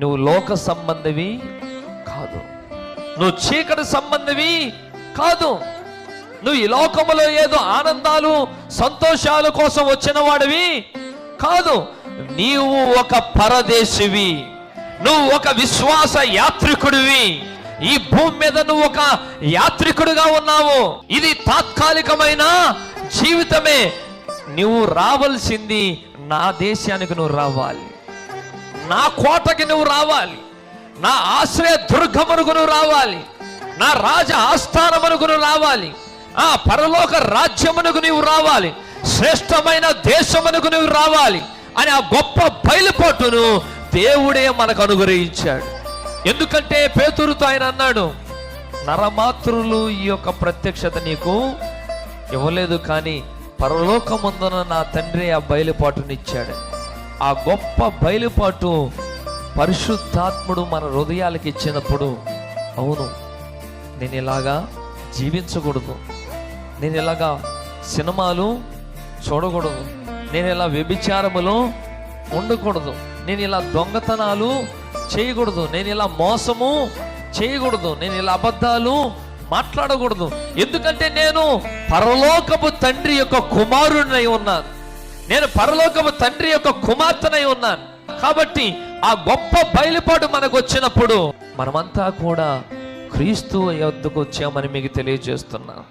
నువ్వు లోక సంబంధివి కాదు, నువ్వు చీకటి సంబంధివి కాదు, నువ్వు ఈ లోకములో ఏదో ఆనందాలు సంతోషాల కోసం వచ్చిన వాడివి కాదు. నీవు ఒక పరదేశివి, నువ్వు ఒక విశ్వాస యాత్రికుడివి. ఈ భూమి మీద నువ్వు ఒక యాత్రికుడిగా ఉన్నావు. ఇది తాత్కాలికమైన జీవితమే. నువ్వు రావాల్సింది నా దేశానికి నువ్వు రావాలి, నా కోటకి నువ్వు రావాలి, నా ఆశ్రయ దుర్గమునకు నువ్వు రావాలి, నా రాజ ఆస్థానమునకు నువ్వు రావాలి, ఆ పరలోక రాజ్యమునకు నీవు రావాలి, శ్రేష్టమైన దేశమునకు నువ్వు రావాలి అని ఆ గొప్ప బయలుపాటును దేవుడే మనకు అనుగ్రహించాడు. ఎందుకంటే పేతురుతో ఆయన అన్నాడు, నరమాతృలు ఈ యొక్క ప్రత్యక్షత నీకు ఇవ్వలేదు, కానీ పరలోకమందున నా తండ్రి ఆ బయలుపాటునిచ్చాడు. ఆ గొప్ప బయలుపాటు పరిశుద్ధాత్ముడు మన హృదయాలకు ఇచ్చినప్పుడు, అవును నేను ఇలాగా జీవించకూడదు, నేను ఇలాగా సినిమాలు చూడకూడదు, నేను ఇలా వ్యభిచారములు ఉండకూడదు, నేను ఇలా దొంగతనాలు చేయకూడదు, నేను ఇలా మోసము చేయకూడదు, నేను ఇలా అబద్ధాలు మాట్లాడకూడదు. ఎందుకంటే నేను పరలోకపు తండ్రి యొక్క కుమారుడినై ఉన్నాను, నేను పరలోకపు తండ్రి యొక్క కుమార్తెనై ఉన్నాను. కాబట్టి ఆ గొప్ప బయలుపాటు మనకు వచ్చినప్పుడు మనమంతా కూడా క్రీస్తు యొద్దకు వచ్చామని మీకు తెలియజేస్తున్నాను.